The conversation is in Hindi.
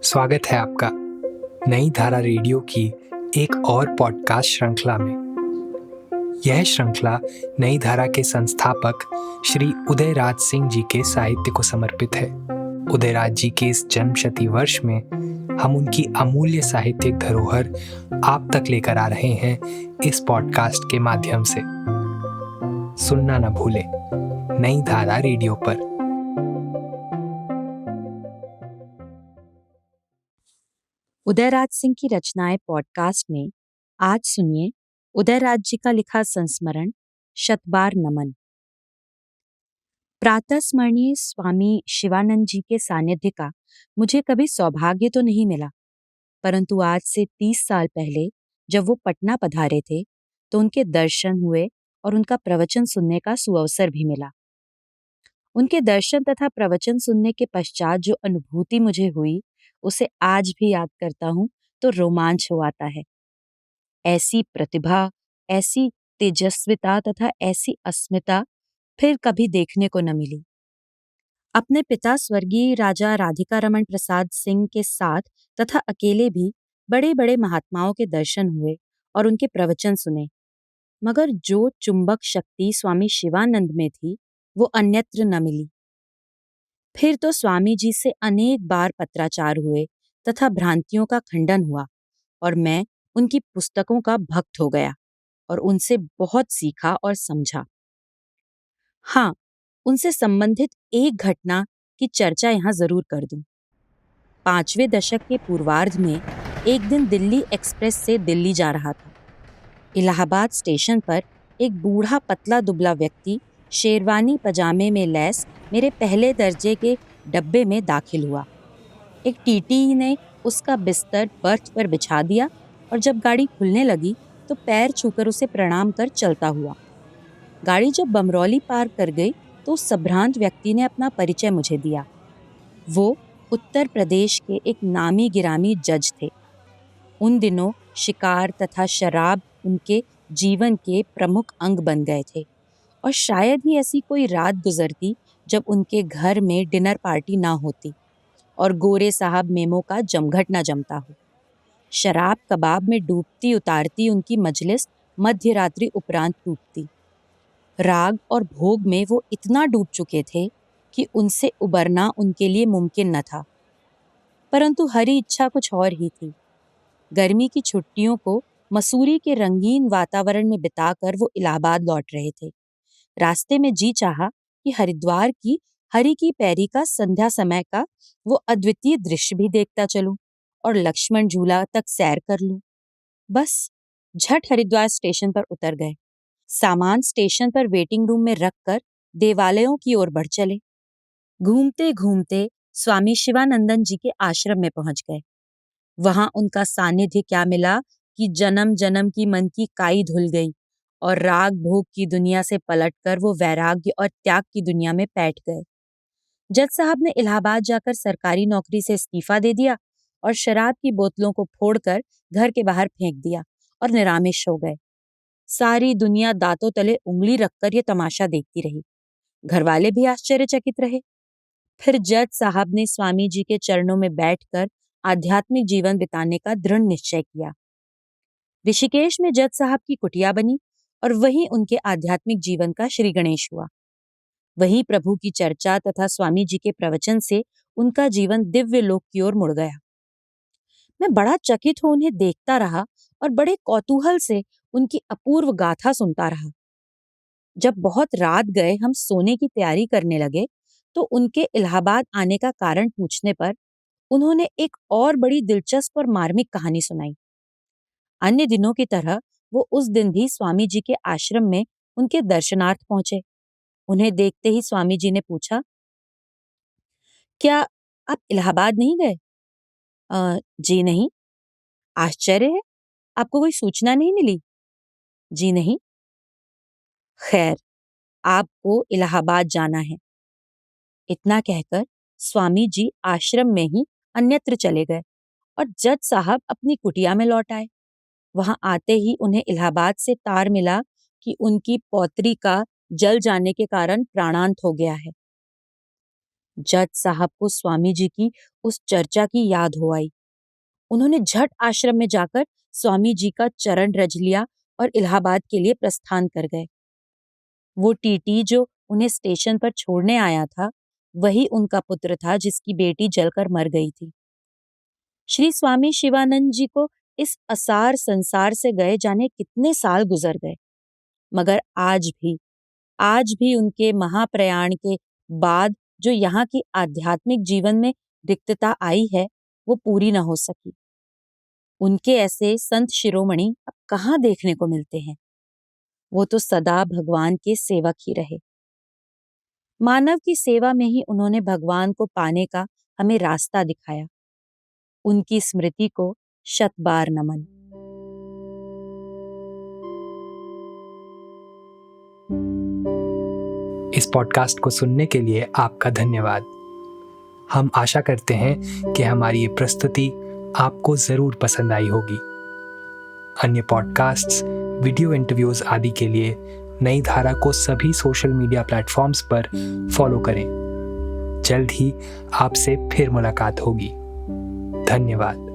स्वागत है आपका नई धारा रेडियो की एक और पॉडकास्ट श्रृंखला में। यह श्रृंखला नई धारा के संस्थापक श्री उदयराज सिंह जी के साहित्य को समर्पित है। उदयराज जी के इस जन्मशती वर्ष में हम उनकी अमूल्य साहित्यिक धरोहर आप तक लेकर आ रहे हैं इस पॉडकास्ट के माध्यम से। सुनना न भूलें नई धारा रेडियो पर। उदयराज सिंह की रचनाएं पॉडकास्ट में आज सुनिए उदयराज जी का लिखा संस्मरण शतबार नमन। प्रातः स्मरणीय स्वामी शिवानंद जी के सानिध्य का मुझे कभी सौभाग्य तो नहीं मिला, परंतु आज से 30 साल पहले जब वो पटना पधारे थे तो उनके दर्शन हुए और उनका प्रवचन सुनने का सुअवसर भी मिला। उनके दर्शन तथा प्रवचन सुनने के पश्चात जो अनुभूति मुझे हुई उसे आज भी याद करता हूं तो रोमांच हो आता है। ऐसी प्रतिभा, ऐसी तेजस्विता तथा ऐसी अस्मिता फिर कभी देखने को न मिली। अपने पिता स्वर्गीय राजा राधिका रमन प्रसाद सिंह के साथ तथा अकेले भी बड़े बड़े महात्माओं के दर्शन हुए और उनके प्रवचन सुने, मगर जो चुंबक शक्ति स्वामी शिवानंद में थी वो अन्यत्र न मिली। फिर तो स्वामी जी से अनेक बार पत्राचार हुए तथा भ्रांतियों का खंडन हुआ और मैं उनकी पुस्तकों का भक्त हो गया और उनसे बहुत सीखा और समझा। हाँ, उनसे संबंधित एक घटना की चर्चा यहाँ जरूर कर दूं। 5वें दशक के पूर्वार्ध में एक दिन दिल्ली एक्सप्रेस से दिल्ली जा रहा था। इलाहाबाद स्टेशन पर एक बूढ़ा पतला दुबला व्यक्ति शेरवानी पजामे में लैस मेरे पहले दर्जे के डब्बे में दाखिल हुआ। एक टीटी ने उसका बिस्तर बर्थ पर बिछा दिया और जब गाड़ी खुलने लगी तो पैर छूकर उसे प्रणाम कर चलता हुआ। गाड़ी जब बमरौली पार कर गई तो उस संभ्रांत व्यक्ति ने अपना परिचय मुझे दिया। वो उत्तर प्रदेश के एक नामी गिरामी जज थे। उन दिनों शिकार तथा शराब उनके जीवन के प्रमुख अंग बन गए थे और शायद ही ऐसी कोई रात गुजरती जब उनके घर में डिनर पार्टी ना होती और गोरे साहब मेमो का जमघट ना जमता हो। शराब कबाब में डूबती उतारती उनकी मजलिस मध्य रात्रि उपरांत टूटती। राग और भोग में वो इतना डूब चुके थे कि उनसे उबरना उनके लिए मुमकिन न था। परंतु हरी इच्छा कुछ और ही थी। गर्मी की छुट्टियों को मसूरी के रंगीन वातावरण में बिताकर वो इलाहाबाद लौट रहे थे। रास्ते में जी चाहा कि हरिद्वार की हरि की पैरी का संध्या समय का वो अद्वितीय दृश्य भी देखता चलूं और लक्ष्मण झूला तक सैर कर लूं। बस झट हरिद्वार स्टेशन पर उतर गए। सामान स्टेशन पर वेटिंग रूम में रखकर देवालयों की ओर बढ़ चले। घूमते घूमते स्वामी शिवानंदन जी के आश्रम में पहुंच गए। वहां उनका सानिध्य क्या मिला कि जन्म जन्म की मन की काई धुल गई और राग भोग की दुनिया से पलटकर वो वैराग्य और त्याग की दुनिया में बैठ गए। जज साहब ने इलाहाबाद जाकर सरकारी नौकरी से इस्तीफा दे दिया और शराब की बोतलों को फोड़कर घर के बाहर फेंक दिया और निरामिष हो गए। सारी दुनिया दांतों तले उंगली रखकर ये तमाशा देखती रही। घरवाले भी आश्चर्यचकित रहे। फिर जज साहब ने स्वामी जी के चरणों में बैठकर आध्यात्मिक जीवन बिताने का दृढ़ निश्चय किया। ऋषिकेश में जज साहब की कुटिया बनी और वहीं उनके आध्यात्मिक जीवन का श्री गणेश हुआ। वहीं प्रभु की चर्चा तथा स्वामी जी के प्रवचन से उनका जीवन दिव्य लोक की ओर मुड़ गया। मैं बड़ा चकित हो उन्हें देखता रहा और बड़े कौतूहल से उनकी अपूर्व गाथा सुनता रहा। जब बहुत रात गए हम सोने की तैयारी करने लगे तो उनके इलाहाबाद आने का कारण पूछने पर उन्होंने एक और बड़ी दिलचस्प और मार्मिक कहानी सुनाई। अन्य दिनों की तरह वो उस दिन भी स्वामी जी के आश्रम में उनके दर्शनार्थ पहुंचे। उन्हें देखते ही स्वामी जी ने पूछा, क्या आप इलाहाबाद नहीं गए? जी नहीं। आश्चर्य है, आपको कोई सूचना नहीं मिली? जी नहीं। खैर, आपको इलाहाबाद जाना है। इतना कहकर स्वामी जी आश्रम में ही अन्यत्र चले गए और जज साहब अपनी कुटिया में लौट आए। वहां आते ही उन्हें इलाहाबाद से तार मिला कि उनकी पौत्री का जल जाने के कारण प्राणांत हो गया है। जज साहब को स्वामी जी की उस चर्चा की याद हो आई। उन्होंने झट आश्रम में जाकर स्वामी जी का चरण रज लिया और इलाहाबाद के लिए प्रस्थान कर गए। वो टीटी जो उन्हें स्टेशन पर छोड़ने आया था, वही उनका पुत्र था जिसकी बेटी जलकर मर गई थी। श्री स्वामी शिवानंद जी को इस असार संसार से गए जाने कितने साल गुजर गए, मगर आज भी उनके महाप्रयाण के बाद जो यहाँ की आध्यात्मिक जीवन में रिक्तता आई है, वो पूरी न हो सकी। उनके ऐसे संत शिरोमणि अब कहाँ देखने को मिलते हैं। वो तो सदा भगवान के सेवक ही रहे। मानव की सेवा में ही उन्होंने भगवान को पाने का हमें रास्ता दिखाया। उनकी स्मृति को शत बार नमन। इस पॉडकास्ट को सुनने के लिए आपका धन्यवाद। हम आशा करते हैं कि हमारी ये प्रस्तुति आपको ज़रूर पसंद आई होगी। अन्य पॉडकास्ट्स, वीडियो इंटरव्यूज आदि के लिए नई धारा को सभी सोशल मीडिया प्लेटफॉर्म्स पर फॉलो करें। जल्द ही आपसे फिर मुलाकात होगी। धन्यवाद।